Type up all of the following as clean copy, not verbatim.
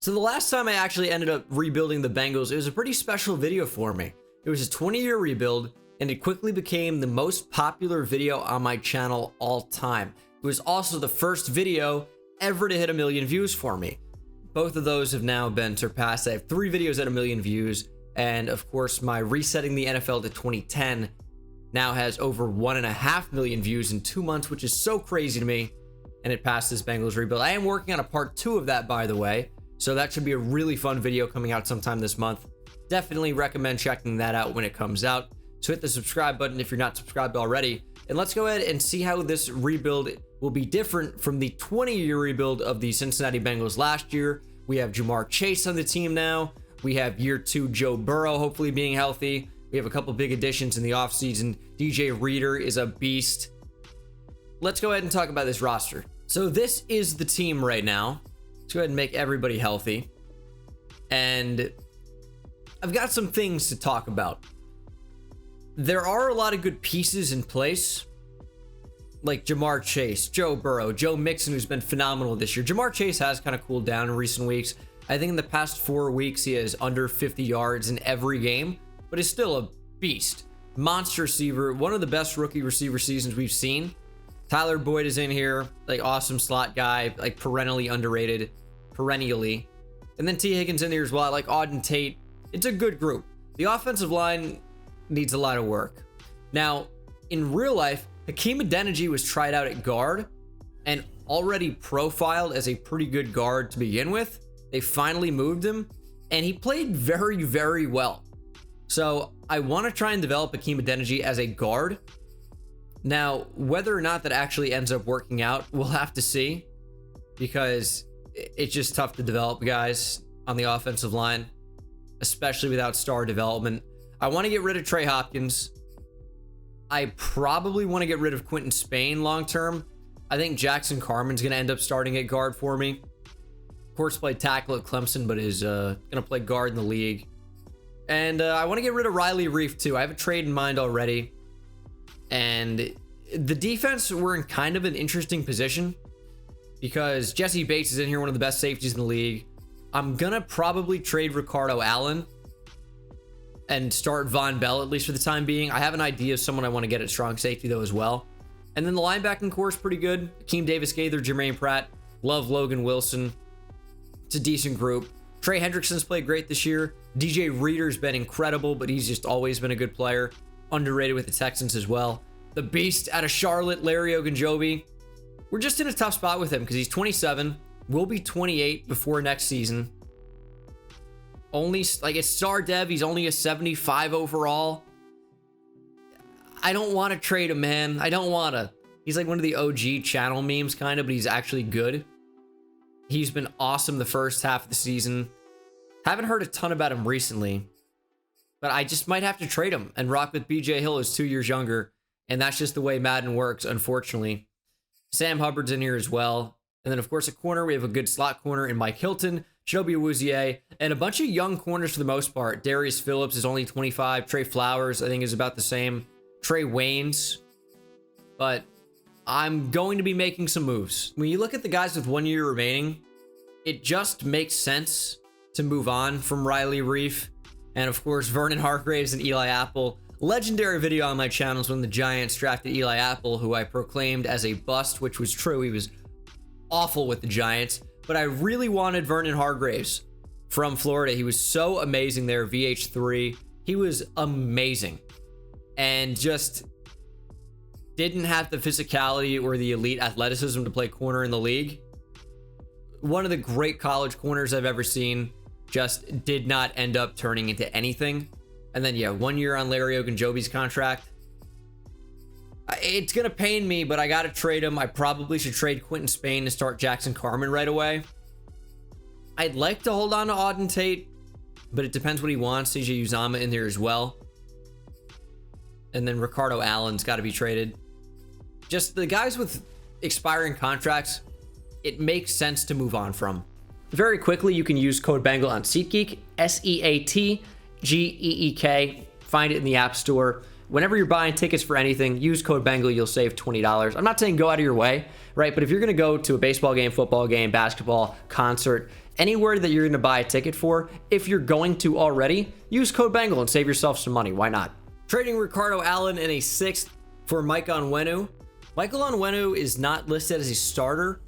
So the last time I actually ended up rebuilding the Bengals, it was a pretty special video for me. It was a 20-year rebuild, and it quickly became the most popular video on my channel all time. It was also the first video ever to hit 1 million views for me. Both of those have now been surpassed. I have 3 videos at 1 million views, and of course my resetting the NFL to 2010 now has over 1.5 million views in 2 months, which is so crazy to me, and it passed this Bengals rebuild. I am working on a part 2 of that, by the way, so that should be a really fun video coming out sometime this month. Definitely recommend checking that out when it comes out. So hit the subscribe button if you're not subscribed already, and let's go ahead and see how this rebuild will be different from the 20-year rebuild of the Cincinnati Bengals last year. We have Jamar Chase on the team now. We have year 2 Joe Burrow hopefully being healthy. We have a couple big additions in the offseason. DJ Reader is a beast. Let's go ahead and talk about this roster. So this is the team right now. Let's go ahead and make everybody healthy. And I've got some things to talk about. There are a lot of good pieces in place, like Jamar Chase, Joe Burrow, Joe Mixon, who's been phenomenal this year. Jamar Chase has kind of cooled down in recent weeks. I think in the past 4 weeks, he has under 50 yards in every game, but is still a beast. Monster receiver, one of the best rookie receiver seasons we've seen. Tyler Boyd is in here, like awesome slot guy, like perennially underrated, perennially. And then T. Higgins in there as well. I like Auden Tate. It's a good group. The offensive line needs a lot of work. Now, in real life, Hakeem Adeniji was tried out at guard and already profiled as a pretty good guard to begin with. They finally moved him, and he played very, very well. So I want to try and develop Hakeem Adeniji as a guard. Now, whether or not that actually ends up working out, we'll have to see, because it's just tough to develop guys on the offensive line, especially without star development. I want to get rid of Trey Hopkins. I probably want to get rid of Quentin Spain long term. I think Jackson Carman's going to end up starting at guard for me. Of course, played tackle at Clemson, but is going to play guard in the league. And I want to get rid of Riley Reef too. I have a trade in mind already. And the defense, we're in kind of an interesting position because Jesse Bates is in here, one of the best safeties in the league. I'm going to probably trade Ricardo Allen and start Von Bell, at least for the time being. I have an idea of someone I want to get at strong safety, though, as well. And then the linebacking core is pretty good. Akeem Davis-Gaither, Jermaine Pratt. Love Logan Wilson. It's a decent group. Trey Hendrickson's played great this year. DJ Reader's been incredible, but he's just always been a good player. Underrated with the Texans as well. The beast out of Charlotte, Larry Ogunjobi. We're just in a tough spot with him because he's 27. Will be 28 before next season. Only, like, it's star dev. He's only a 75 overall. I don't want to trade him, man. I don't want to. He's like one of the OG channel memes, kind of, but he's actually good. He's been awesome the first half of the season. Haven't heard a ton about him recently, but I just might have to trade him and rock with BJ Hill, who's 2 years younger, and that's just the way Madden works, unfortunately. Sam Hubbard's in here as well. And then, of course, at corner, we have a good slot corner in Mike Hilton, Chidobe Awuzie, and a bunch of young corners for the most part. Darius Phillips is only 25. Trey Flowers, I think, is about the same. Trey Waynes. But I'm going to be making some moves. When you look at the guys with 1 year remaining, it just makes sense to move on from Riley Reef. And, of course, Vernon Hargraves and Eli Apple. Legendary video on my channel is when the Giants drafted Eli Apple, who I proclaimed as a bust, which was true. He was awful with the Giants. But I really wanted Vernon Hargraves from Florida. He was so amazing there, VH3. He was amazing. And just didn't have the physicality or the elite athleticism to play corner in the league. One of the great college corners I've ever seen. Just did not end up turning into anything. And then, yeah, 1 year on Larry Ogunjobi's contract. It's going to pain me, but I got to trade him. I probably should trade Quentin Spain to start Jackson Carman right away. I'd like to hold on to Auden Tate, but it depends what he wants. CJ Uzama in there as well. And then Ricardo Allen's got to be traded. Just the guys with expiring contracts, it makes sense to move on from. Very quickly, you can use code Bengal on SeatGeek, SeatGeek. Find it in the App Store. Whenever you're buying tickets for anything, use code Bengal, you'll save $20. I'm not saying go out of your way, right? But if you're going to go to a baseball game, football game, basketball, concert, anywhere that you're going to buy a ticket for, if you're going to already, use code Bengal and save yourself some money. Why not? Trading Ricardo Allen in a 6th for Mike Onwenu. Michael Onwenu is not listed as a starter.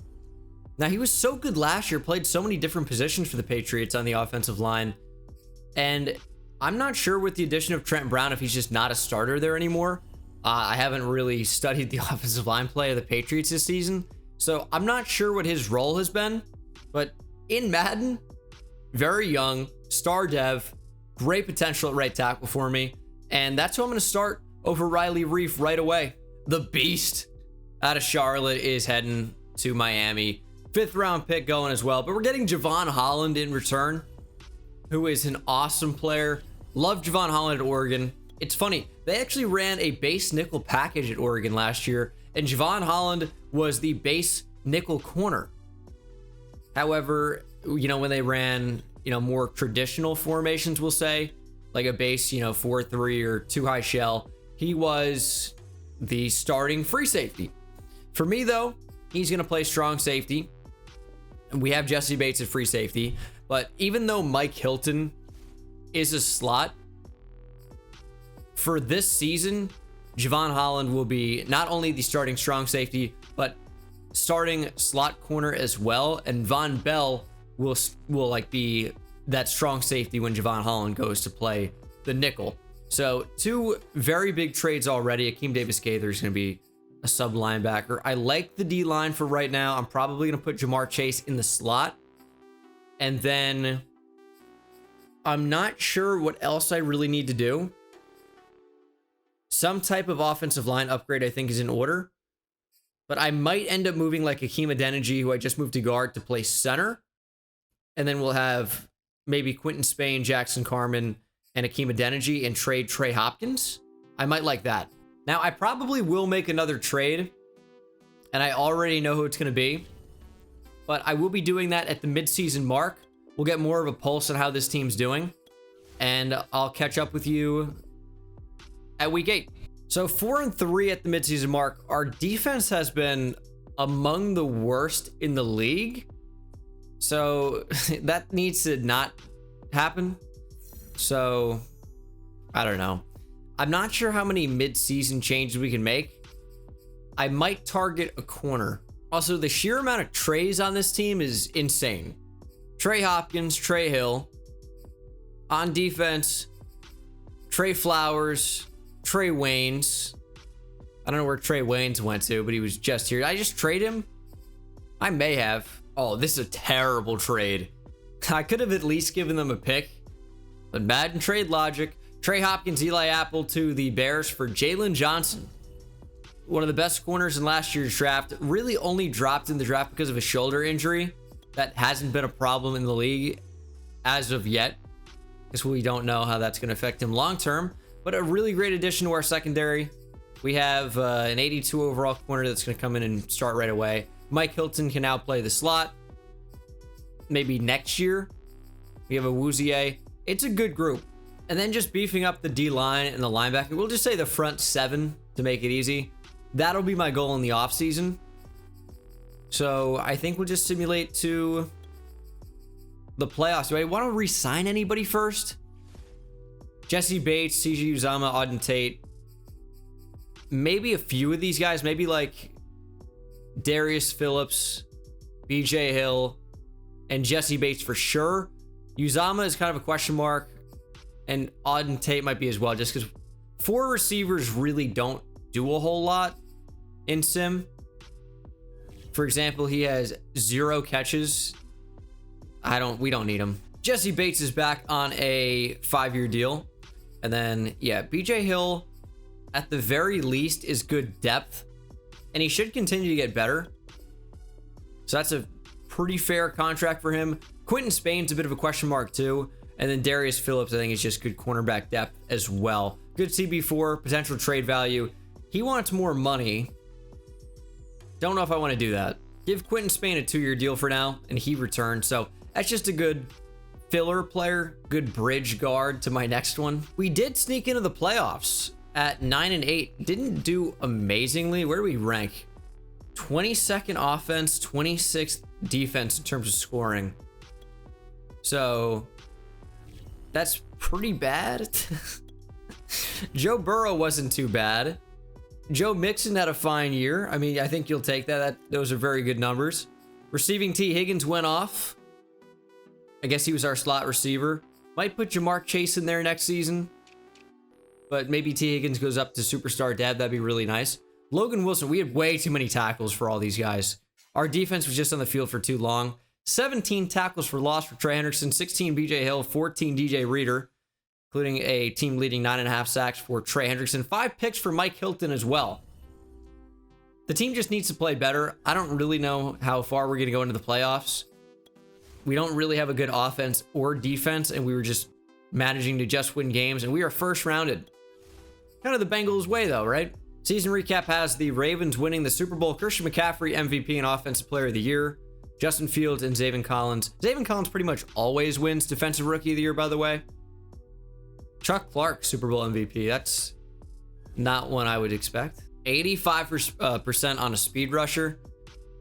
Now, he was so good last year, played so many different positions for the Patriots on the offensive line. And I'm not sure with the addition of Trent Brown if he's just not a starter there anymore. I haven't really studied the offensive line play of the Patriots this season, so I'm not sure what his role has been. But in Madden, very young, star dev, great potential at right tackle for me. And that's who I'm going to start over Riley Reef right away. The beast out of Charlotte is heading to Miami. 5th round pick going as well. But we're getting Javon Holland in return, who is an awesome player. Love Javon Holland at Oregon. It's funny, they actually ran a base nickel package at Oregon last year, and Javon Holland was the base nickel corner. However, when they ran, more traditional formations, we'll say, like a base, 4-3 or 2 high shell, he was the starting free safety. For me, though, he's going to play strong safety. We have Jesse Bates at free safety, but even though Mike Hilton is a slot, for this season, Javon Holland will be not only the starting strong safety, but starting slot corner as well. And Von Bell will be that strong safety when Javon Holland goes to play the nickel. So 2 very big trades already. Akeem Davis-Gaither is going to be a sub linebacker. I like the D line for right now. I'm probably going to put Jamar Chase in the slot. And then I'm not sure what else I really need to do. Some type of offensive line upgrade I think is in order. But I might end up moving like Akeem Adeniji, who I just moved to guard, to play center. And then we'll have maybe Quentin Spain, Jackson Carman, and Akeem Adeniji and trade Trey Hopkins. I might like that. Now, I probably will make another trade. And I already know who it's going to be. But I will be doing that at the midseason mark. We'll get more of a pulse on how this team's doing. And I'll catch up with you at week 8. So 4-3 at the midseason mark. Our defense has been among the worst in the league. So that needs to not happen. So I don't know. I'm not sure how many midseason changes we can make. I might target a corner. Also, the sheer amount of Treys on this team is insane. Trey Hopkins, Trey Hill. On defense, Trey Flowers, Trey Waynes. I don't know where Trey Waynes went to, but he was just here. Did I just trade him? I may have. Oh, this is a terrible trade. I could have at least given them a pick. But Madden trade logic. Trey Hopkins, Eli Apple to the Bears for Jalen Johnson. One of the best corners in last year's draft. Really only dropped in the draft because of a shoulder injury. That hasn't been a problem in the league as of yet, because we don't know how that's going to affect him long term. But a really great addition to our secondary. We have an 82 overall corner that's going to come in and start right away. Mike Hilton can now play the slot. Maybe next year. We have a Wouzier. It's a good group. And then just beefing up the D-line and the linebacker. We'll just say the front 7 to make it easy. That'll be my goal in the offseason. So I think we'll just simulate to the playoffs. Do I want to re-sign anybody first? Jesse Bates, CJ Uzama, Auden Tate. Maybe a few of these guys. Maybe like Darius Phillips, BJ Hill, and Jesse Bates for sure. Uzama is kind of a question mark. And Auden Tate might be as well, just because 4 receivers really don't do a whole lot in Sim. For example, he has 0 catches. We don't need him. Jesse Bates is back on a 5-year deal. And then, yeah, BJ Hill, at the very least, is good depth. And he should continue to get better. So that's a pretty fair contract for him. Quentin Spain's a bit of a question mark, too. And then Darius Phillips, I think, is just good cornerback depth as well. Good CB4, potential trade value. He wants more money. Don't know if I want to do that. Give Quentin Spain a 2-year deal for now, and he returns. So that's just a good filler player, good bridge guard to my next one. We did sneak into the playoffs at 9-8. Didn't do amazingly. Where do we rank? 22nd offense, 26th defense in terms of scoring. So that's pretty bad. Joe Burrow wasn't too bad. Joe Mixon had a fine year. I mean, I think you'll take that. Those are very good numbers. Receiving T. Higgins went off. I guess he was our slot receiver. Might put Jamar Chase in there next season. But maybe T. Higgins goes up to superstar dev. That'd be really nice. Logan Wilson. We had way too many tackles for all these guys. Our defense was just on the field for too long. 17 tackles for loss for Trey Hendrickson. 16 BJ Hill. 14 DJ Reader, including a team-leading 9.5 sacks for Trey Hendrickson. 5 picks for Mike Hilton as well. The team just needs to play better. I don't really know how far we're going to go into the playoffs. We don't really have a good offense or defense, and we were just managing to just win games, and we are first rounded. Kind of the Bengals way, though, right? Season recap has the Ravens winning the Super Bowl. Christian McCaffrey, MVP and Offensive Player of the Year. Justin Fields and Zaven Collins. Zaven Collins pretty much always wins Defensive Rookie of the Year, by the way. Chuck Clark, Super Bowl MVP. That's not one I would expect. 85% on a speed rusher.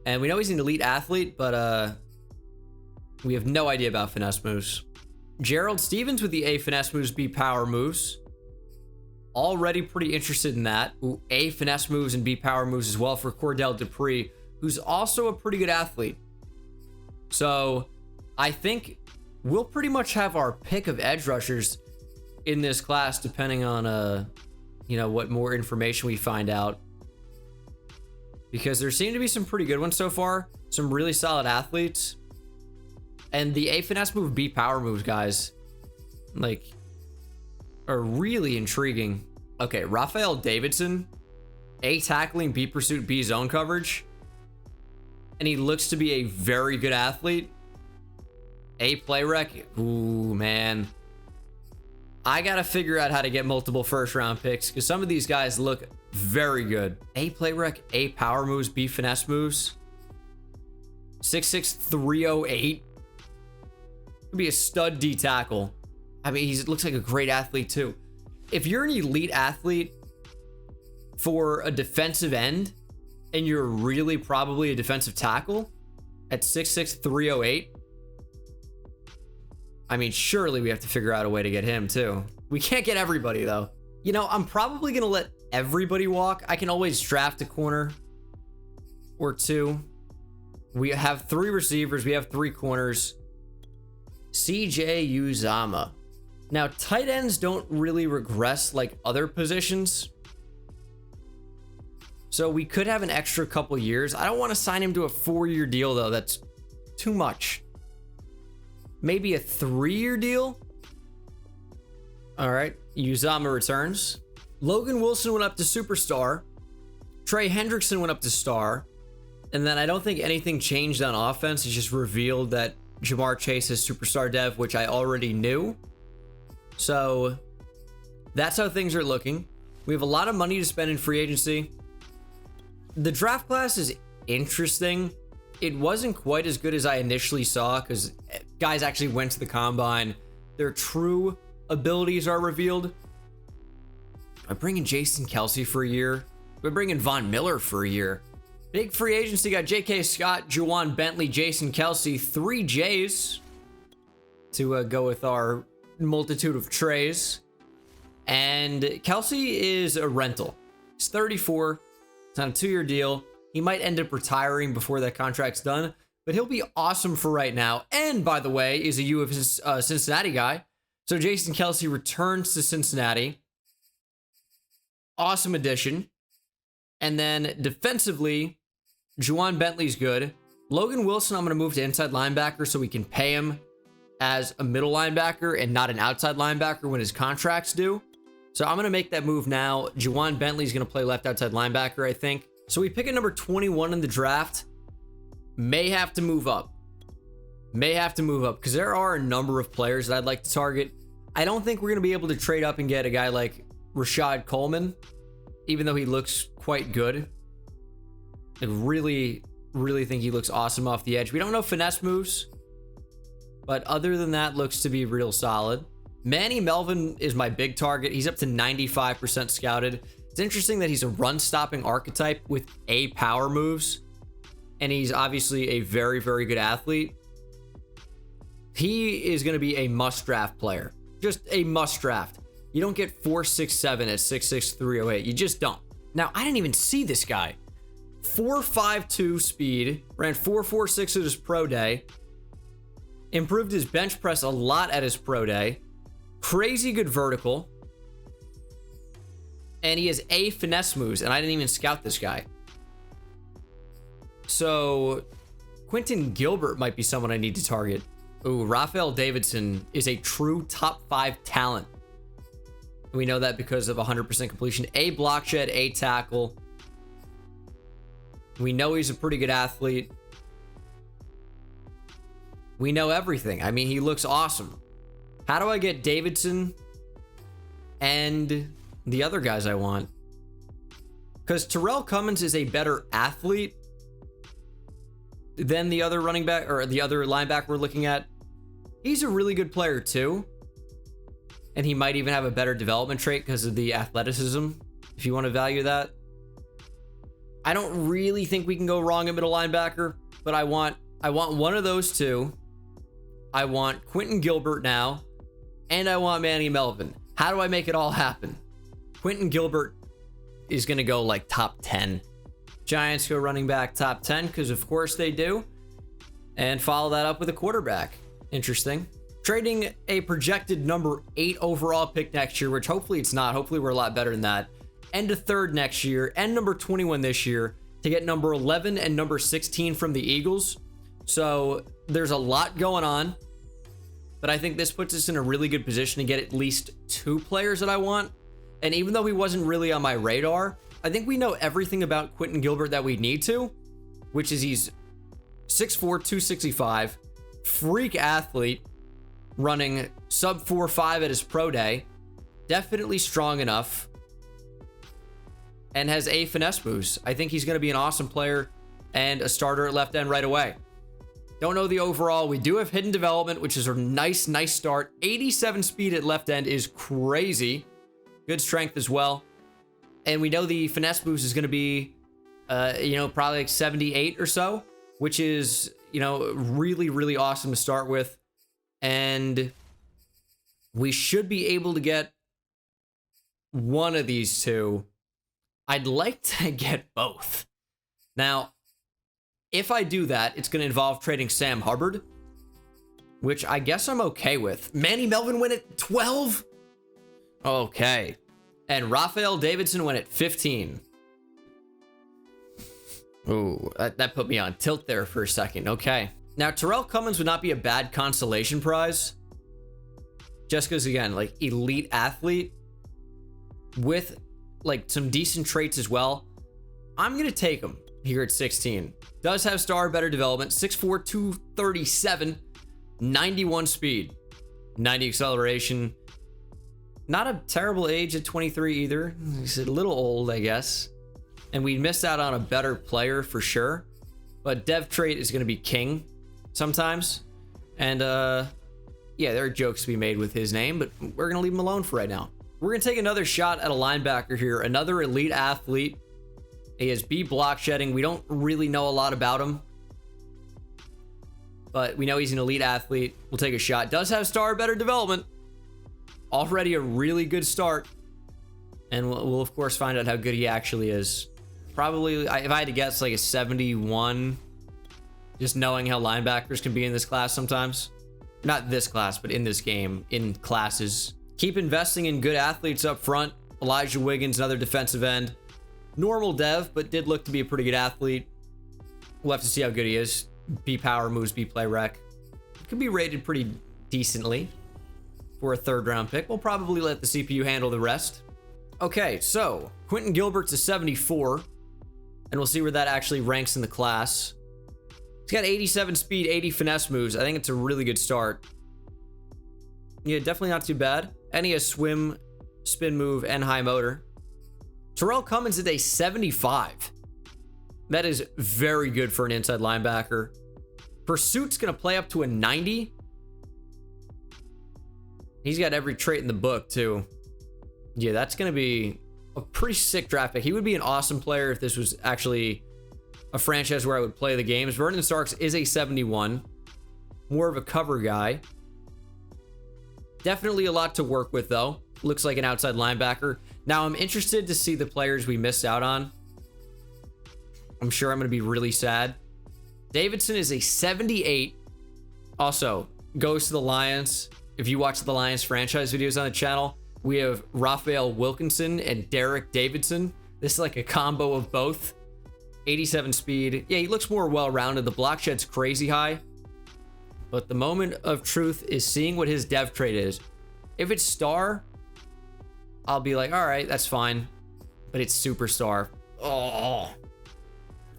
And we know he's an elite athlete, but we have no idea about finesse moves. Gerald Stevens with the A finesse moves, B power moves. Already pretty interested in that. Ooh, A finesse moves and B power moves as well for Cordell Dupree, who's also a pretty good athlete. So I think we'll pretty much have our pick of edge rushers in this class, depending on what more information we find out, because there seem to be some pretty good ones so far, some really solid athletes, and the A finesse move, B power moves guys like are really intriguing. Okay, Raphael Davidson, A tackling, B pursuit, B zone coverage, and he looks to be a very good athlete. A play rec. Ooh man, I gotta figure out how to get multiple first round picks because some of these guys look very good. A play rec, A power moves, B finesse moves. 6'6", 308. Could be a stud D tackle. I mean, he looks like a great athlete too. If you're an elite athlete for a defensive end and you're really probably a defensive tackle at 6'6", 308, I mean, surely we have to figure out a way to get him too. We can't get everybody though. You know, I'm probably going to let everybody walk. I can always draft a corner or two. We have 3 receivers. We have 3 corners. CJ Uzama. Now, tight ends don't really regress like other positions. So we could have an extra couple years. I don't want to sign him to a 4-year deal though. That's too much. Maybe a 3-year deal. All right. Uzama returns. Logan Wilson went up to superstar. Trey Hendrickson went up to star. And then I don't think anything changed on offense. It's just revealed that Jamar Chase is superstar dev, which I already knew. So that's how things are looking. We have a lot of money to spend in free agency. The draft class is interesting. It wasn't quite as good as I initially saw because guys actually went to the combine. Their true abilities are revealed. I'm bringing Jason Kelsey for a year. We're bringing Von Miller for a year. Big free agency got J.K. Scott, Juwan Bentley, Jason Kelsey, 3 J's to go with our multitude of trays. And Kelsey is a rental. He's 34. It's on a 2-year deal. He might end up retiring before that contract's done, but he'll be awesome for right now. And by the way, is a U of Cincinnati guy. So Jason Kelsey returns to Cincinnati. Awesome addition. And then defensively, Juwan Bentley's good. Logan Wilson, I'm going to move to inside linebacker so we can pay him as a middle linebacker and not an outside linebacker when his contract's due. So I'm going to make that move now. Juwan Bentley's going to play left outside linebacker, I think. So we pick at number 21 in the draft. May have to move up. Because there are a number of players that I'd like to target. I don't think we're going to be able to trade up and get a guy like Rashad Coleman, even though he looks quite good. I really think he looks awesome off the edge. We don't know finesse moves, but other than that, looks to be real solid. Manny Melvin is my big target. He's up to 95% scouted. It's interesting that he's a run-stopping archetype with A power moves, and he's obviously a very, very good athlete. He is going to be a must draft player. Just a must draft. You don't get 4.67 at 6'6", 308. You just don't. Now, I didn't even see this guy. 4.52 speed, ran 4.46 at his pro day, improved his bench press a lot at his pro day, crazy good vertical, and he has A finesse moves, and I didn't even scout this guy. So Quentin Gilbert might be someone I need to target. Ooh, Rafael Davidson is a true top 5 talent. We know that because of 100% completion. A block shed, A tackle. We know he's a pretty good athlete. We know everything. I mean, he looks awesome. How do I get Davidson and the other guys I want? Because Terrell Cummins is a better athlete than the other running back or the other linebacker we're looking at. He's a really good player too. And he might even have a better development trait because of the athleticism, if you want to value that. I don't really think we can go wrong at middle linebacker, but I want one of those two. I want Quentin Gilbert now, and I want Manny Melvin. How do I make it all happen? Quentin Gilbert is going to go like top 10. Giants go running back top 10 because of course they do. And follow that up with a quarterback. Interesting. Trading a projected number 8 overall pick next year, which hopefully it's not. Hopefully we're a lot better than that. And a 3rd next year, and number 21 this year to get number 11 and number 16 from the Eagles. So there's a lot going on, but I think this puts us in a really good position to get at least 2 players that I want. And even though he wasn't really on my radar, I think we know everything about Quentin Gilbert that we need to, which is he's 6'4", 265, freak athlete, running sub 4.5 at his pro day, definitely strong enough, and has A finesse moves. I think he's going to be an awesome player and a starter at left end right away. Don't know the overall. We do have hidden development, which is a nice start. 87 speed at left end is crazy. Good strength as well. And we know the finesse moves is going to be, probably like 78 or so, which is, really awesome to start with. And we should be able to get one of these two. I'd like to get both. Now, if I do that, it's going to involve trading Sam Hubbard, which I guess I'm okay with. Manny Melvin went at 12? Okay. And Rafael Davidson went at 15. Ooh, that put me on tilt there for a second. Okay. Now, Terrell Cummins would not be a bad consolation prize. Just because, again, like, elite athlete with, like, some decent traits as well. I'm going to take him here at 16. Does have better development. 6'4", 237, 91 speed, 90 acceleration. Not a terrible age at 23 either. He's a little old, I guess. And we missed out on a better player for sure. But dev trait is going to be king sometimes. And, yeah, there are jokes to be made with his name, but we're going to leave him alone for right now. We're going to take another shot at a linebacker here. Another elite athlete. He has B block shedding. We don't really know a lot about him, but we know he's an elite athlete. We'll take a shot. Does have better development. Already a really good start. And we'll of course find out how good he actually is. Probably, if I had to guess, like a 71. Just knowing how linebackers can be in this class sometimes. Not this class, but in this game, in classes. Keep investing in good athletes up front. Elijah Wiggins, another defensive end. Normal dev, but did look to be a pretty good athlete. We'll have to see how good he is. B power moves, B play rec. Could be rated pretty decently for a 3rd round pick. We'll probably let the CPU handle the rest. Okay, so Quentin Gilbert's a 74, and we'll see where that actually ranks in the class. He's got 87 speed, 80 finesse moves. I think it's a really good start. Yeah, definitely not too bad. And he has swim, spin move, and high motor. Terrell Cummins is a 75. That is very good for an inside linebacker. Pursuit's going to play up to a 90. He's got every trait in the book, too. Yeah, that's going to be a pretty sick draft pick. He would be an awesome player if this was actually a franchise where I would play the games. Vernon Starks is a 71. more of a cover guy. Definitely a lot to work with, though. Looks like an outside linebacker. Now, I'm interested to see the players we missed out on. I'm sure I'm going to be really sad. Davidson is a 78. Also, goes to the Lions. If you watch the Lions franchise videos on the channel, we have Raphael Wilkinson and Derek Davidson. This is like a combo of both. 87 speed. Yeah, he looks more well-rounded. The block shed's crazy high. But the moment of truth is seeing what his dev trait is. If it's star, I'll be like, all right, that's fine. But it's superstar. Oh,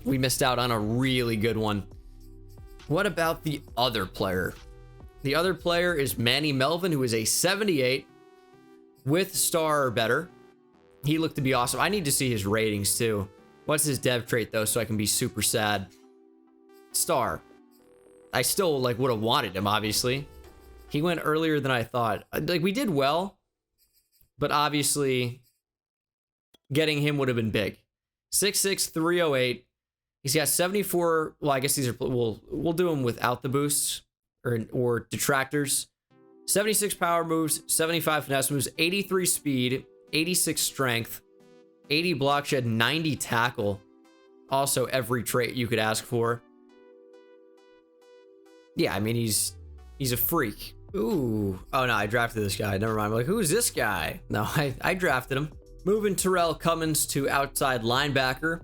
we missed out on a really good one. What about the other player? The other player is Manny Melvin, who is a 78 with star or better. He looked to be awesome. I need to see his ratings too. What's his dev trait though, so I can be super sad? Star. I still like would have wanted him, obviously. He went earlier than I thought. Like, we did well, but obviously getting him would have been big. 6'6", 308. He's got 74. Well, I guess these are, we'll do them without the boosts or detractors. 76 power moves, 75 finesse moves, 83 speed, 86 strength, 80 block shed, 90 tackle. Also, every trait you could ask for. Yeah, I mean, he's a freak. Ooh. Oh, no, I drafted this guy. Never mind. I'm like, who is this guy? No, I drafted him. Moving Terrell Cummins to outside linebacker.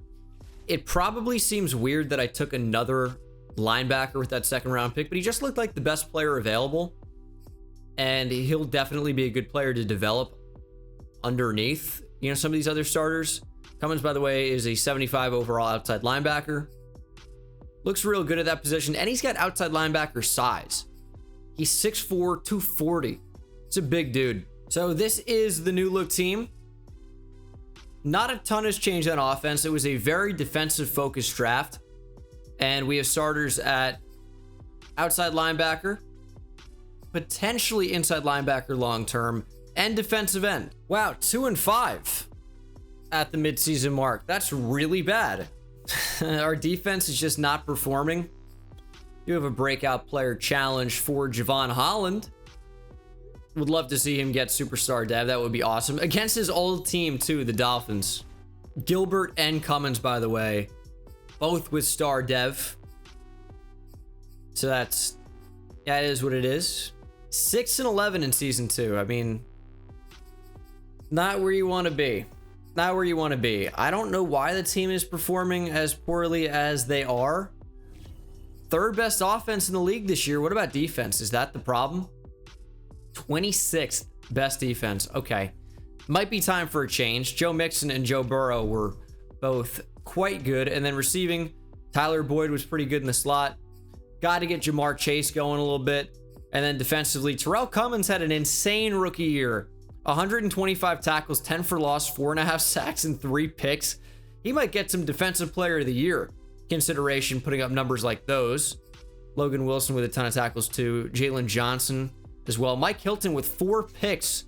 It probably seems weird that I took another linebacker with that second round pick, but he just looked like the best player available. And he'll definitely be a good player to develop underneath, you know, some of these other starters. Cummins, by the way, is a 75 overall outside linebacker. Looks real good at that position, and he's got outside linebacker size. He's 6'4", 240. It's a big dude. So this is the new look team. Not a ton has changed on offense. It was a very defensive-focused draft. And we have starters at outside linebacker, potentially inside linebacker long-term, and defensive end. Wow, 2-5 at the midseason mark. That's really bad. Our defense is just not performing. You have a breakout player challenge for Javon Holland. Would love to see him get superstar dev. That would be awesome. Against his old team, too, the Dolphins. Gilbert and Cummins, by the way, both with star dev. So that is what it is. 6-11 in season 2. I mean, not where you want to be. Not where you want to be. I don't know why the team is performing as poorly as they are. Third best offense in the league this year. What about defense? Is that the problem? 26th best defense. Okay. Might be time for a change. Joe Mixon and Joe Burrow were both quite good. And then receiving, Tyler Boyd was pretty good in the slot. Got to get Jamar Chase going a little bit. And then defensively, Terrell Cummins had an insane rookie year. 125 tackles, 10 for loss, 4.5 sacks, and 3 picks. He might get some defensive player of the year consideration putting up numbers like those. Logan Wilson with a ton of tackles too. Jalen Johnson as well. Mike Hilton with 4 picks.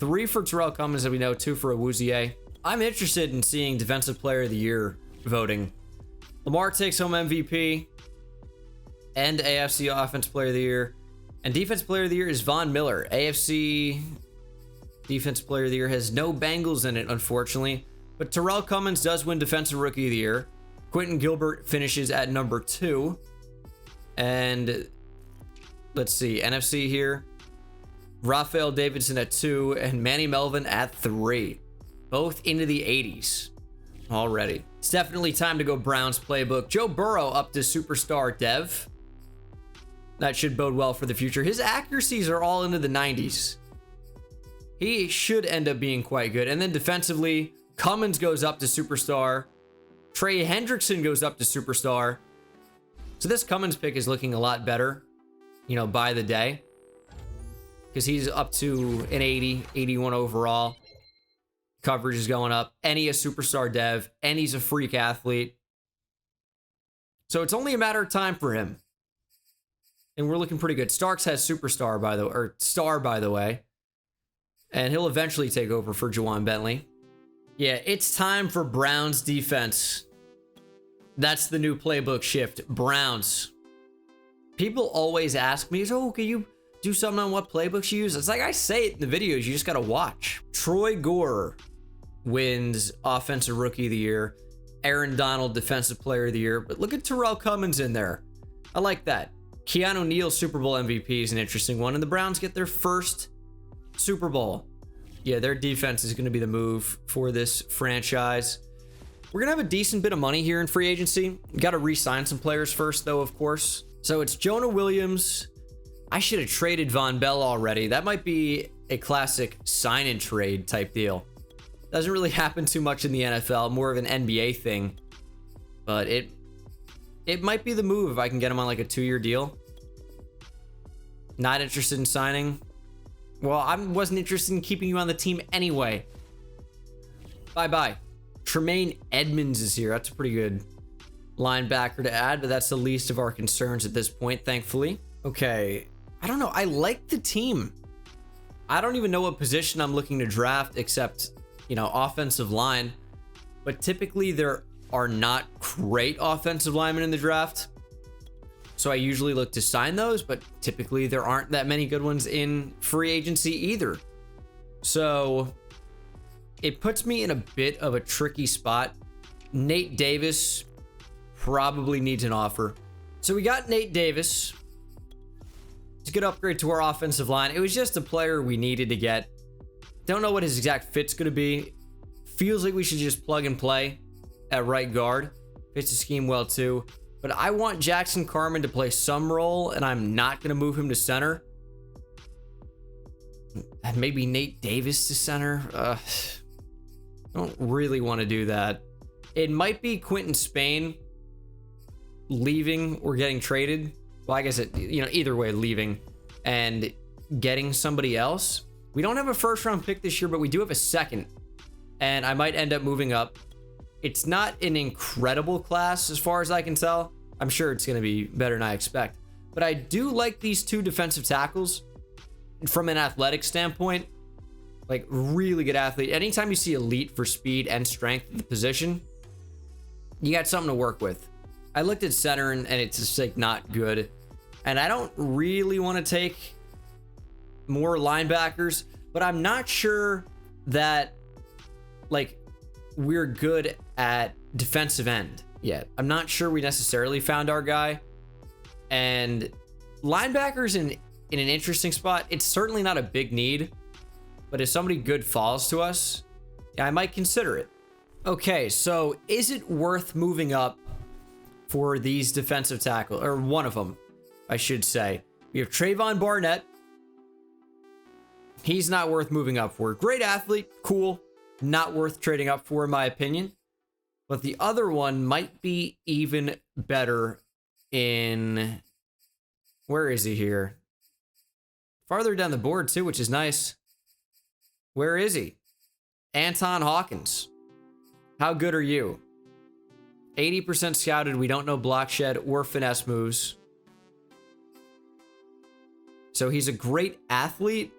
3 for Terrell Cummins, that we know, 2 for Awuzie. I'm interested in seeing defensive player of the year voting. Lamar takes home MVP and AFC offensive player of the year. And defensive player of the year is Von Miller. AFC defensive player of the year has no Bengals in it, unfortunately. But Terrell Cummins does win defensive rookie of the year. Quentin Gilbert finishes at number 2. And let's see, NFC here. Raphael Davidson at 2 and Manny Melvin at 3. Both into the 80s already. It's definitely time to go Browns playbook. Joe Burrow up to superstar dev. That should bode well for the future. His accuracies are all into the 90s. He should end up being quite good. And then defensively, Cummins goes up to superstar. Trey Hendrickson goes up to superstar. So this Cummins pick is looking a lot better, you know, by the day. Because he's up to an 80, 81 overall. Coverage is going up. And he is superstar dev. And he's a freak athlete. So it's only a matter of time for him. And we're looking pretty good. Starks has superstar, by the way, or star, by the way. And he'll eventually take over for Juwan Bentley. Yeah, it's time for Browns defense. That's the new playbook shift. Browns. People always ask me, oh, can you do something on what playbooks you use? It's like I say it in the videos, you just gotta watch. Troy Gore wins Offensive Rookie of the Year. Aaron Donald, Defensive Player of the Year. But look at Terrell Cummins in there. I like that. Keanu Neal, Super Bowl MVP is an interesting one. And the Browns get their first Super Bowl. Yeah, their defense is going to be the move for this franchise. We're going to have a decent bit of money here in free agency. Got to re-sign some players first, though, of course. So it's Jonah Williams. I should have traded Von Bell already. That might be a classic sign and trade type deal. Doesn't really happen too much in the NFL, more of an NBA thing. But it might be the move if I can get him on like a 2-year deal. Not interested in signing. Well, I wasn't interested in keeping you on the team anyway. Bye-bye. Tremaine Edmonds is here. That's a pretty good linebacker to add, but that's the least of our concerns at this point, thankfully. Okay. I don't know. I like the team. I don't even know what position I'm looking to draft except, you know, offensive line. But typically there are not great offensive linemen in the draft. So I usually look to sign those, but typically there aren't that many good ones in free agency either. So it puts me in a bit of a tricky spot. Nate Davis probably needs an offer. So we got Nate Davis. It's a good upgrade to our offensive line. It was just a player we needed to get. Don't know what his exact fit's going to be. Feels like we should just plug and play at right guard. Fits the scheme well too. But I want Jackson Carman to play some role, and I'm not going to move him to center. And maybe Nate Davis to center. I don't really want to do that. It might be Quentin Spain leaving or getting traded. Well, I guess either way, leaving and getting somebody else. We don't have a first round pick this year, but we do have a second. And I might end up moving up. It's not an incredible class as far as I can tell. I'm sure it's going to be better than I expect. But I do like these two defensive tackles from an athletic standpoint. Like, really good athlete. Anytime you see elite for speed and strength at the position, you got something to work with. I looked at center and it's just like not good. And I don't really want to take more linebackers, but I'm not sure that like we're good at defensive end yet. I'm not sure we necessarily found our guy. And linebackers in an interesting spot. It's certainly not a big need, but if somebody good falls to us, yeah, I might consider it. Okay, so is it worth moving up for these defensive tackle, or one of them, I should say? We have Trayvon Barnett. He's not worth moving up for. Great athlete, cool. Not worth trading up for, in my opinion. But the other one might be even better in... Where is he here? Farther down the board, too, which is nice. Where is he? Anton Hawkins. How good are you? 80% scouted. We don't know block shed or finesse moves. So he's a great athlete,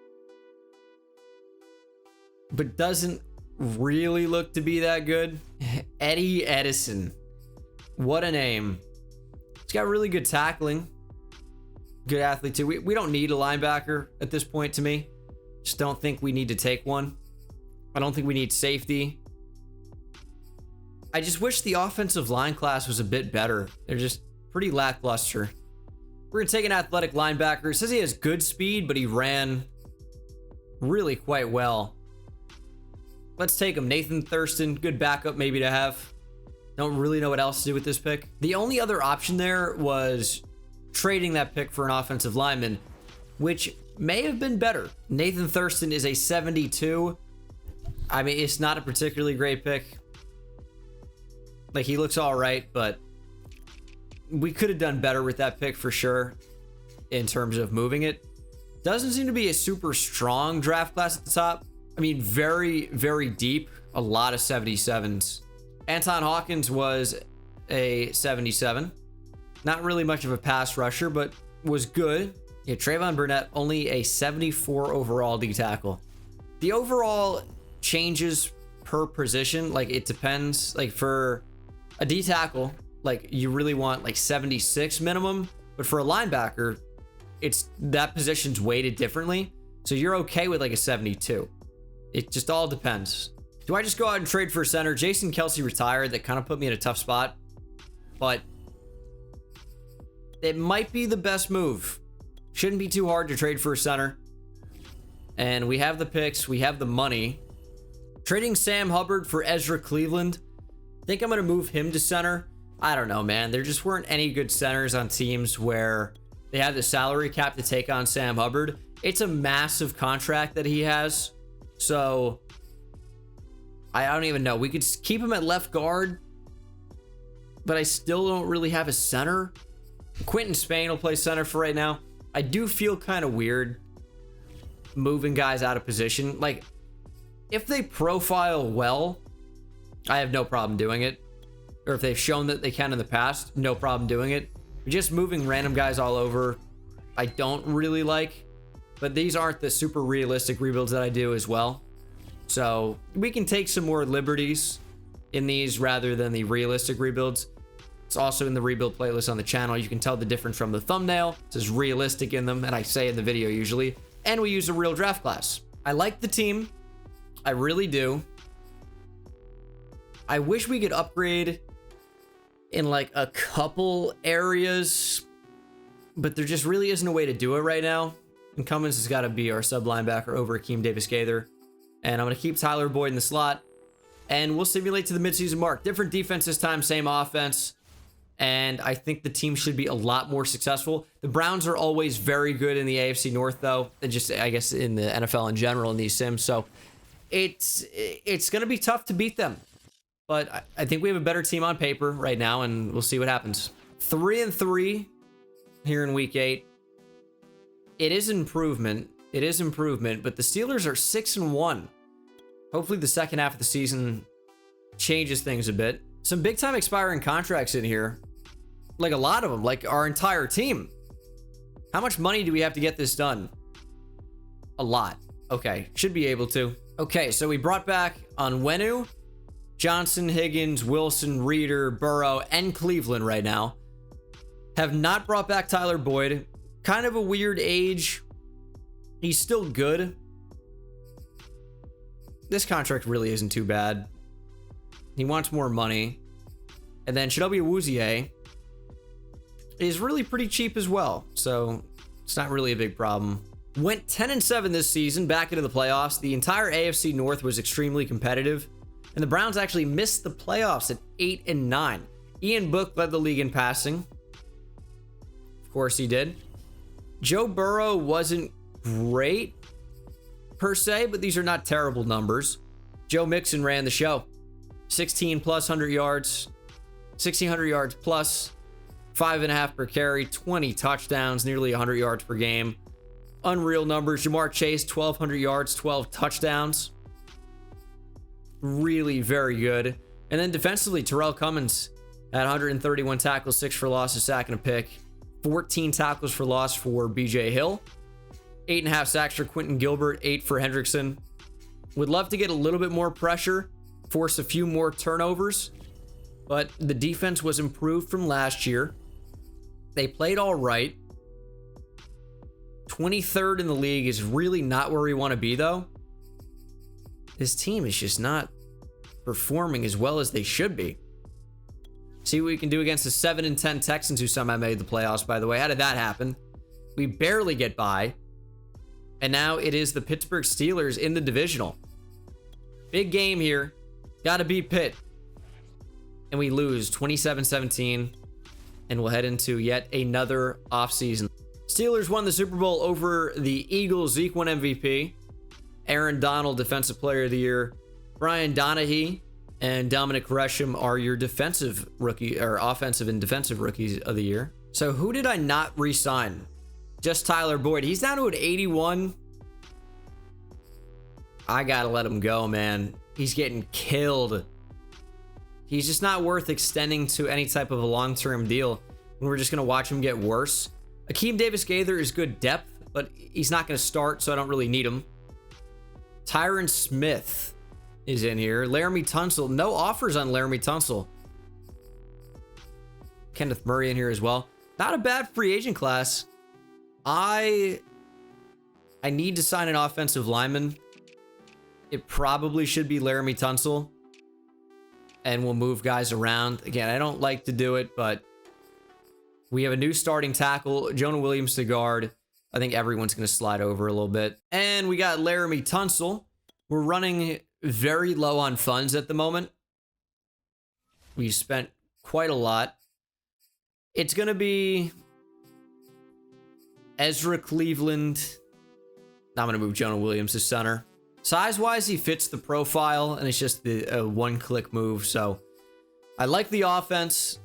but doesn't really look to be that good. Eddie Edison. What a name. He's got really good tackling. Good athlete too. We don't need a linebacker at this point to me. Just don't think we need to take one. I don't think we need safety. I just wish the offensive line class was a bit better. They're just pretty lackluster. We're going to take an athletic linebacker. It says he has good speed, but he ran really quite well. Let's take him. Nathan Thurston, good backup maybe to have. Don't really know what else to do with this pick. The only other option there was trading that pick for an offensive lineman, which may have been better. Nathan Thurston is a 72. I mean, it's not a particularly great pick. Like, he looks all right, but we could have done better with that pick for sure in terms of moving it. Doesn't seem to be a super strong draft class at the top. I mean, very, very deep. A lot of 77s. Anton Hawkins was a 77. Not really much of a pass rusher, but was good. Yeah, Trayvon Burnett, only a 74 overall D tackle. The overall changes per position, like, it depends. Like, for a D tackle, like, you really want like 76 minimum, but But for a linebacker, it's that position's weighted differently. So you're okay with like a 72. It just all depends. Do I just go out and trade for a center? Jason Kelsey retired. That kind of put me in a tough spot. But it might be the best move. Shouldn't be too hard to trade for a center. And we have the picks. We have the money. Trading Sam Hubbard for Ezra Cleveland. I think I'm going to move him to center. I don't know, man. There just weren't any good centers on teams where they have the salary cap to take on Sam Hubbard. It's a massive contract that he has. So I don't even know. We could keep him at left guard, but I still don't really have a center. Quentin Spain will play center for right now. I do feel kind of weird moving guys out of position. Like, if they profile well, I have no problem doing it. Or if they've shown that they can in the past, no problem doing it. Just moving random guys all over, I don't really like. But these aren't the super realistic rebuilds that I do as well. So we can take some more liberties in these rather than the realistic rebuilds. It's also in the rebuild playlist on the channel. You can tell the difference from the thumbnail. It says realistic in them, and I say in the video usually. And we use a real draft class. I like the team. I really do. I wish we could upgrade in like a couple areas, but there just really isn't a way to do it right now. And Cummins has got to be our sub linebacker over Akeem Davis-Gaither. And I'm going to keep Tyler Boyd in the slot. And we'll simulate to the midseason mark. Different defense this time, same offense. And I think the team should be a lot more successful. The Browns are always very good in the AFC North, though, and just, I guess, in the NFL in general in these sims. So it's going to be tough to beat them. But I think we have a better team on paper right now, and we'll see what happens. 3-3 here in week 8. It is improvement. It is improvement, but the Steelers are 6-1. Hopefully the second half of the season changes things a bit. Some big time expiring contracts in here. Like a lot of them, like our entire team. How much money do we have to get this done? A lot. Okay, should be able to. Okay, so we brought back Onwenu, Johnson, Higgins, Wilson, Reeder, Burrow, and Cleveland right now. Have not brought back Tyler Boyd. Kind of a weird age. He's still good. This contract really isn't too bad. He wants more money. And then Chidobe Awuzie is really pretty cheap as well. So it's not really a big problem. Went 10-7 this season, back into the playoffs. The entire AFC North was extremely competitive. And the Browns actually missed the playoffs at 8-9. Ian Book led the league in passing. Of course he did. Joe Burrow wasn't great per se, but these are not terrible numbers. Joe Mixon ran the show. 16 plus 100 yards, 1,600 yards plus, 5.5 per carry, 20 touchdowns, nearly 100 yards per game. Unreal numbers. Jamar Chase, 1,200 yards, 12 touchdowns. Really very good. And then defensively, Terrell Cummins had 131 tackles, 6 for loss, a sack, and a pick. 14 tackles for loss for BJ Hill. 8.5 sacks for Quentin Gilbert, 8 for Hendrickson. Would love to get a little bit more pressure, force a few more turnovers, but the defense was improved from last year. They played all right. 23rd in the league is really not where we want to be, though. This team is just not performing as well as they should be. See what we can do against the 7-10 Texans, who somehow made the playoffs, by the way. How did that happen? We barely get by. And now it is the Pittsburgh Steelers in the divisional. Big game here. Got to beat Pitt. And we lose 27-17. And we'll head into yet another offseason. Steelers won the Super Bowl over the Eagles. Zeke won MVP. Aaron Donald, Defensive Player of the Year. Brian Donahue and Dominic Gresham are your defensive rookie, or offensive and defensive rookies of the year. So who did I not re-sign? Just Tyler Boyd. He's down to an 81. I gotta let him go, man. He's getting killed. He's just not worth extending to any type of a long-term deal when we're just gonna watch him get worse. Akeem Davis-Gaither is good depth, but he's not gonna start, so I don't really need him. Tyron Smith is in here. Laramie Tunsil. No offers on Laramie Tunsil. Kenneth Murray in here as well. Not a bad free agent class. I need to sign an offensive lineman. It probably should be Laramie Tunsil. And we'll move guys around. Again, I don't like to do it, but we have a new starting tackle, Jonah Williams to guard. I think everyone's going to slide over a little bit. And we got Laramie Tunsil. We're running very low on funds at the moment. We spent quite a lot. It's going to be Ezra Cleveland. I'm going to move Jonah Williams to center. Size-wise, he fits the profile, and it's just the one-click move. So I like the offense.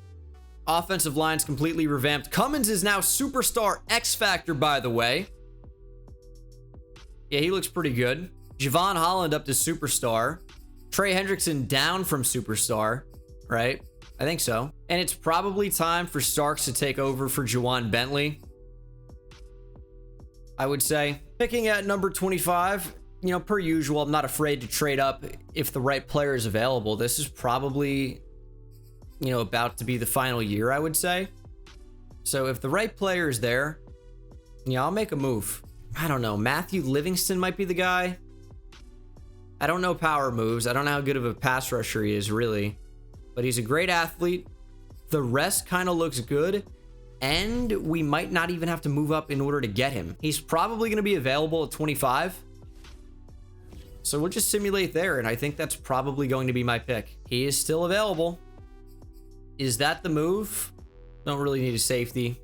Offensive line's completely revamped. Cummins is now superstar X Factor, by the way. Yeah, he looks pretty good. Javon Holland up to superstar. Trey Hendrickson down from superstar, right? I think so. And it's probably time for Starks to take over for Juwan Bentley, I would say. Picking at number 25, you know, per usual, I'm not afraid to trade up if the right player is available. This is probably, you know, about to be the final year, I would say. So if the right player is there, yeah, I'll make a move. I don't know. Matthew Livingston might be the guy. I don't know power moves. I don't know how good of a pass rusher he is, really. But he's a great athlete. The rest kind of looks good. And we might not even have to move up in order to get him. He's probably going to be available at 25. So we'll just simulate there. And I think that's probably going to be my pick. He is still available. Is that the move? Don't really need a safety.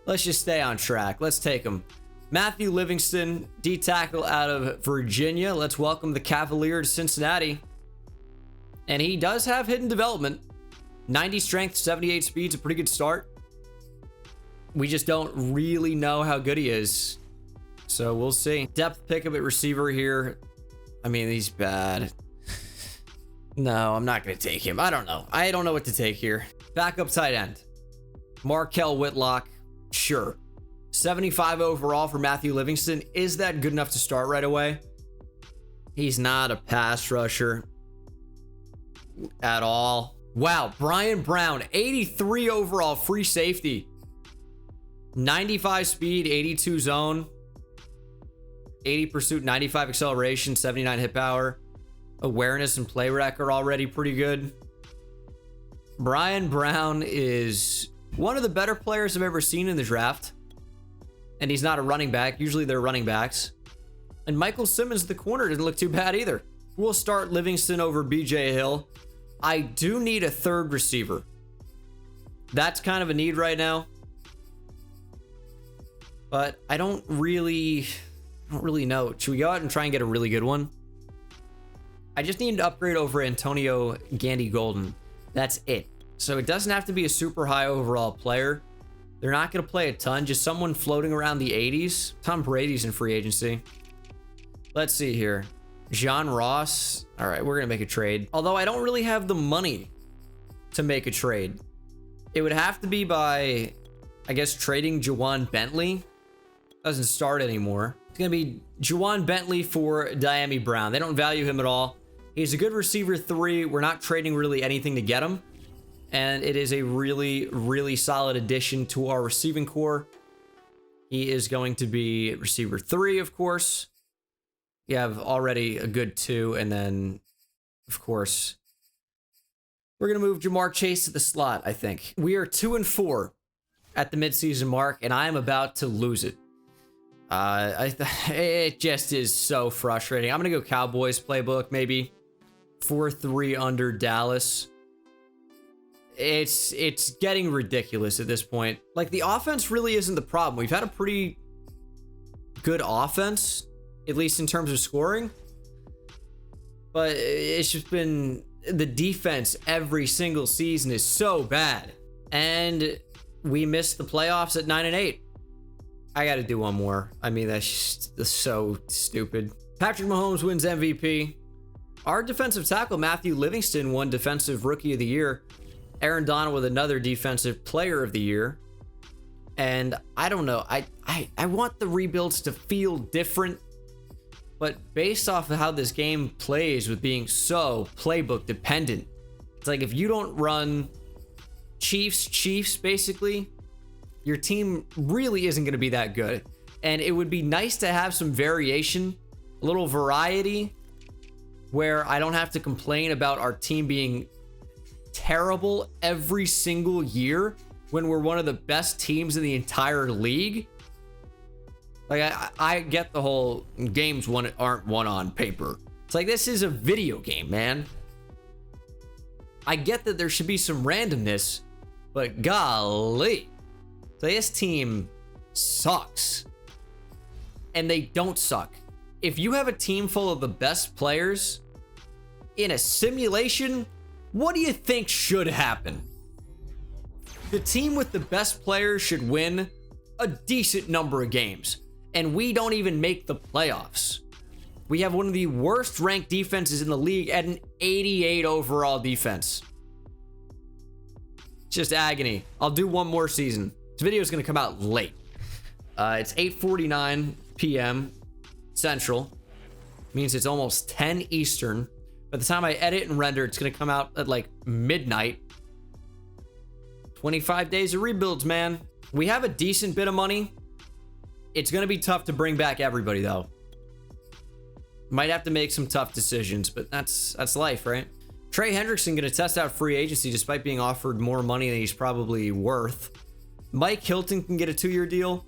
Let's just stay on track. Let's take him. Matthew Livingston, D tackle out of Virginia. Let's welcome the Cavalier to Cincinnati. And he does have hidden development. 90 strength, 78 speed's a pretty good start. We just don't really know how good he is. So we'll see. Depth pickup at receiver here. I mean, he's bad. No, I'm not going to take him. I don't know. I don't know what to take here. Backup tight end. Markel Whitlock. Sure. 75 overall for Matthew Livingston. Is that good enough to start right away? He's not a pass rusher at all. Wow. Brian Brown. 83 overall free safety. 95 speed, 82 zone. 80 pursuit, 95 acceleration, 79 hit power. Awareness and play rec are already pretty good. Brian Brown is one of the better players I've ever seen in the draft. And he's not a running back. Usually they're running backs. And Michael Simmons, the corner, didn't look too bad either. We'll start Livingston over BJ Hill. I do need a third receiver. That's kind of a need right now. But I don't really know. Should we go out and try and get a really good one? I just need to upgrade over Antonio Gandy Golden. That's it. So it doesn't have to be a super high overall player. They're not going to play a ton. Just someone floating around the 80s. Tom Brady's in free agency. Let's see here. John Ross. All right, we're going to make a trade. Although I don't really have the money to make a trade. It would have to be by, I guess, trading Juwan Bentley. Doesn't start anymore. It's going to be Juwan Bentley for Diami Brown. They don't value him at all. He's a good receiver 3. We're not trading really anything to get him. And it is a really, really solid addition to our receiving core. He is going to be receiver 3, of course. You have already a good 2. And then, of course, we're going to move Jamar Chase to the slot, I think. We are 2-4 at the midseason mark, and I am about to lose it. It just is so frustrating. I'm going to go Cowboys playbook, maybe. 4-3 under Dallas. It's getting ridiculous at this point. Like, the offense really isn't the problem. We've had a pretty good offense, at least in terms of scoring. But it's just been the defense every single season is so bad. And we missed the playoffs at 9-8. I got to do one more. I mean, that's just so stupid. Patrick Mahomes wins MVP. Our defensive tackle, Matthew Livingston, won Defensive Rookie of the Year. Aaron Donald with another Defensive Player of the Year. And I don't know. I want the rebuilds to feel different. But based off of how this game plays with being so playbook dependent, it's like if you don't run Chiefs, basically, your team really isn't going to be that good. And it would be nice to have some variation, a little variety, where I don't have to complain about our team being terrible every single year when we're one of the best teams in the entire league. Like, I get the whole games aren't won on paper. It's like, this is a video game, man. I get that there should be some randomness, but golly, so this team sucks. And they don't suck. If you have a team full of the best players in a simulation, what do you think should happen? The team with the best players should win a decent number of games, and we don't even make the playoffs. We have one of the worst ranked defenses in the league at an 88 overall defense. Just agony. I'll do one more season. This video is going to come out late. It's 8:49 p.m. Central. Means it's almost 10 Eastern. By the time I edit and render, it's going to come out at like midnight. 25 days of rebuilds, man. We have a decent bit of money. It's going to be tough to bring back everybody, though. Might have to make some tough decisions, but that's life, right? Trey Hendrickson going to test out free agency despite being offered more money than he's probably worth. Mike Hilton can get a 2-year deal.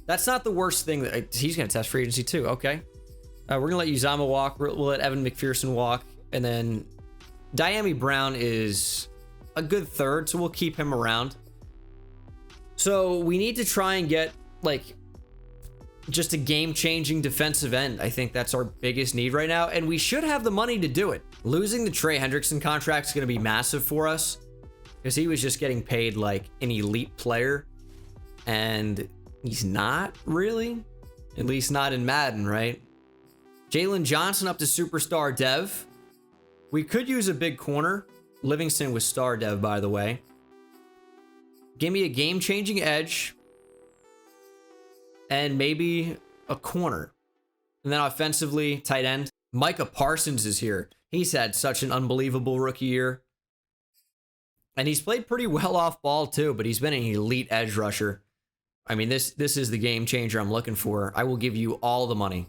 That's not the worst thing. He's going to test free agency too. Okay. We're going to let Uzama walk. We'll let Evan McPherson walk. And then Diami Brown is a good third, so we'll keep him around. So we need to try and get like just a game-changing defensive end. I think that's our biggest need right now, and we should have the money to do it. Losing the Trey Hendrickson contract is going to be massive for us because he was just getting paid like an elite player, and he's not really, at least not in Madden, right? Jalen Johnson up to superstar dev. We could use a big corner. Livingston was star dev, by the way. Give me a game-changing edge and maybe a corner. And then offensively, tight end. Micah Parsons is here. He's had such an unbelievable rookie year. And he's played pretty well off ball too, but he's been an elite edge rusher. I mean, this is the game changer I'm looking for. I will give you all the money.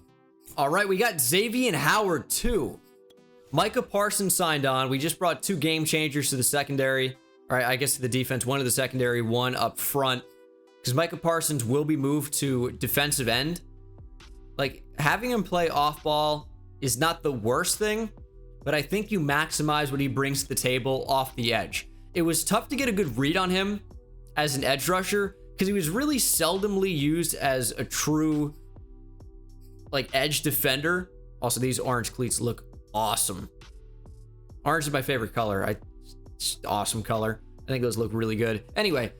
All right, we got Xavier Howard too. Micah Parsons signed on. We just brought 2 game changers to the secondary. All right, I guess to the defense, 1 to the secondary, 1 up front. Because Micah Parsons will be moved to defensive end. Like, having him play off ball is not the worst thing, but I think you maximize what he brings to the table off the edge. It was tough to get a good read on him as an edge rusher because he was really seldomly used as a true like edge defender. Also, these orange cleats look awesome. Orange is my favorite color. Awesome color. I think those look really good. Anyway,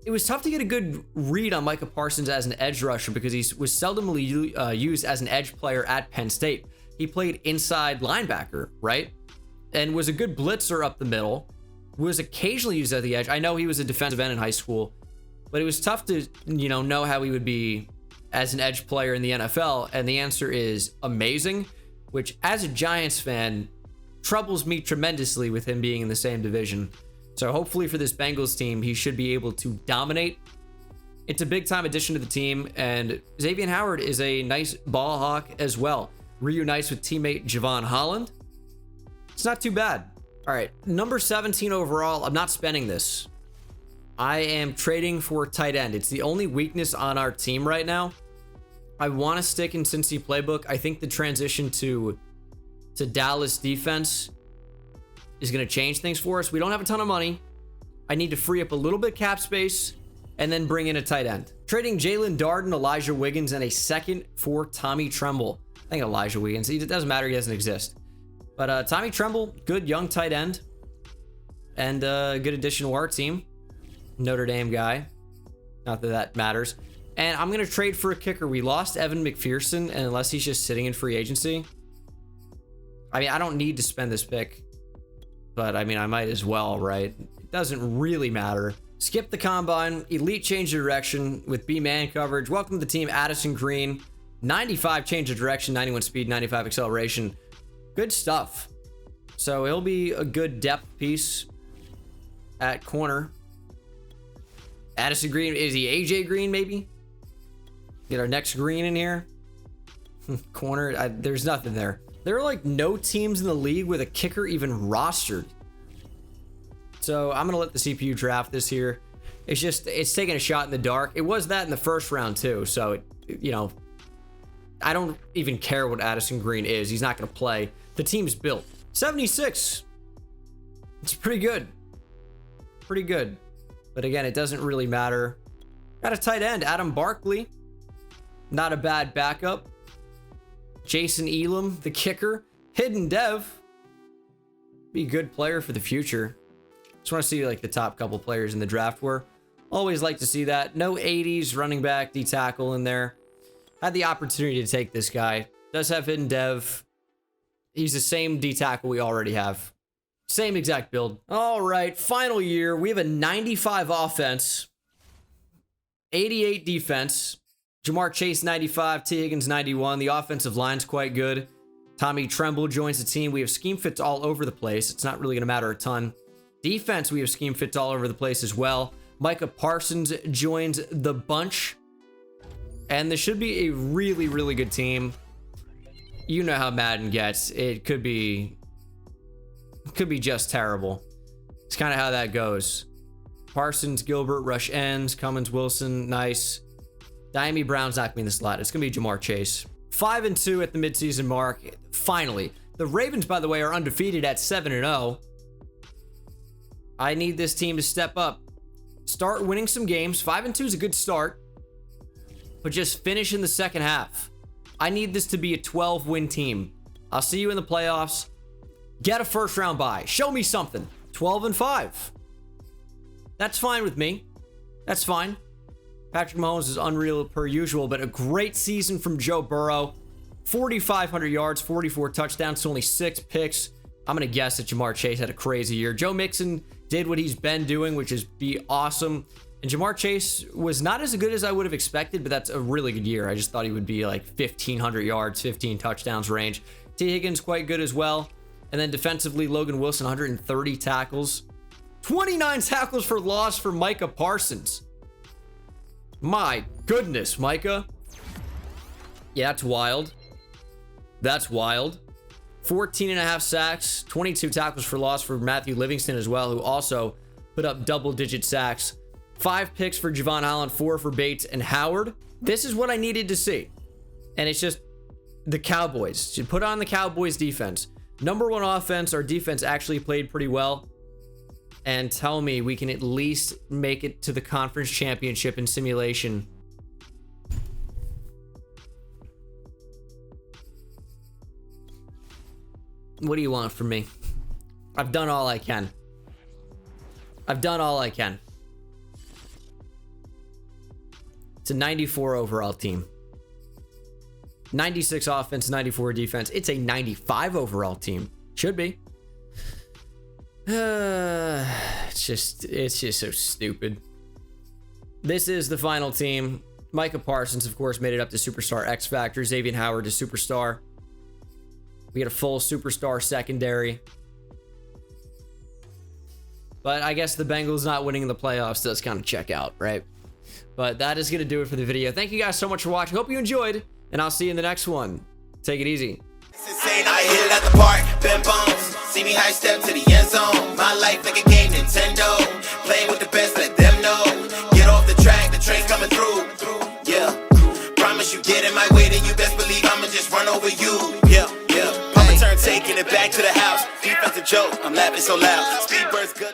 it was tough to get a good read on Micah Parsons as an edge rusher because he was seldomly used as an edge player at Penn State. He played inside linebacker, right? And was a good blitzer up the middle. Was occasionally used at the edge. I know he was a defensive end in high school, but it was tough to, know how he would be as an edge player in the NFL. And the answer is amazing, which as a Giants fan troubles me tremendously with him being in the same division. So hopefully for this Bengals team, he should be able to dominate. It's a big time addition to the team, and Xavier Howard is a nice ball hawk as well. Reunites with teammate Javon Holland. It's not too bad. All right, number 17 overall. I'm not spending this. I am trading for tight end. It's the only weakness on our team right now. I want to stick in Cincy playbook. I think the transition to Dallas defense is going to change things for us. We don't have a ton of money. I need to free up a little bit cap space and then bring in a tight end. Trading Jalen Darden, Elijah Wiggins, and a second for Tommy Tremble. I think Elijah Wiggins, it doesn't matter. He doesn't exist. But Tommy Tremble, good young tight end. And a good addition to our team. Notre Dame guy. Not that that matters. And I'm going to trade for a kicker. We lost Evan McPherson, and unless he's just sitting in free agency. I mean, I don't need to spend this pick. But, I mean, I might as well, right? It doesn't really matter. Skip the combine. Elite change of direction with B-man coverage. Welcome to the team, Addison Green. 95 change of direction, 91 speed, 95 acceleration. Good stuff. So he'll be a good depth piece at corner. Addison Green, is he AJ Green maybe? Get our next green in here. Corner, there's nothing there. There are like no teams in the league with a kicker even rostered. So I'm gonna let the CPU draft this here. It's taking a shot in the dark. It was that in the first round too. So you know, I don't even care what Addison Green is. He's not gonna play. The team's built. 76. It's pretty good. Pretty good. But again, it doesn't really matter. Got a tight end, Adam Barkley. Not a bad backup. Jason Elam, the kicker. Hidden Dev. Be a good player for the future. Just want to see like the top couple players in the draft were. Always like to see that. No 80s running back, D tackle in there. Had the opportunity to take this guy. Does have Hidden Dev. He's the same D tackle we already have. Same exact build. All right, final year. We have a 95 offense, 88 defense. Jamar Chase 95, T. Higgins 91. The offensive line's quite good. Tommy Tremble joins the team. We have scheme fits all over the place. It's not really going to matter a ton. Defense, we have scheme fits all over the place as well. Micah Parsons joins the bunch. And this should be a really, really good team. You know how Madden gets. It could be just terrible. It's kind of how that goes. Parsons, Gilbert, Rush Ends, Cummins, Wilson, nice. Diami Brown's not going to be in the slot. It's going to be Jamar Chase. 5-2 at the midseason mark. Finally. The Ravens, by the way, are undefeated at 7-0. I need this team to step up. Start winning some games. 5-2 is a good start. But just finish in the second half. I need this to be a 12-win team. I'll see you in the playoffs. Get a first-round bye. Show me something. 12-5. That's fine with me. That's fine. Patrick Mahomes is unreal per usual, but a great season from Joe Burrow. 4,500 yards, 44 touchdowns, to only 6 picks. I'm going to guess that Jamar Chase had a crazy year. Joe Mixon did what he's been doing, which is be awesome. And Jamar Chase was not as good as I would have expected, but that's a really good year. I just thought he would be like 1,500 yards, 15 touchdowns range. T. Higgins quite good as well. And then defensively, Logan Wilson, 130 tackles. 29 tackles for loss for Micah Parsons. My goodness, Micah. Yeah, that's wild. That's wild. 14.5 sacks, 22 tackles for loss for Matthew Livingston as well, who also put up double-digit sacks. 5 picks for Javon Holland, 4 for Bates and Howard. This is what I needed to see. And it's just the Cowboys. You put on the Cowboys defense. Number 1 offense, our defense actually played pretty well. And tell me we can at least make it to the conference championship in simulation. What do you want from me? I've done all I can. I've done all I can. It's a 94 overall team. 96 offense, 94 defense. It's a 95 overall team. Should be. It's just so stupid. This is the final team. Micah Parsons, of course, made it up to Superstar X Factor. Xavier Howard to Superstar. We get a full Superstar secondary. But I guess the Bengals not winning the playoffs does kind of check out, right? But that is going to do it for the video. Thank you guys so much for watching. Hope you enjoyed, and I'll see you in the next one. Take it easy. It's insane, I hit it at the park, bend bones. See me high step to the end zone. My life like a game, Nintendo. Playing with the best, let them know. Get off the track, the train's coming through. Yeah, promise you get in my way, then you best believe I'ma just run over you. Yeah, yeah. Papa turn, taking it back to the house. Defensive joke, I'm laughing so loud. Speedbird's good.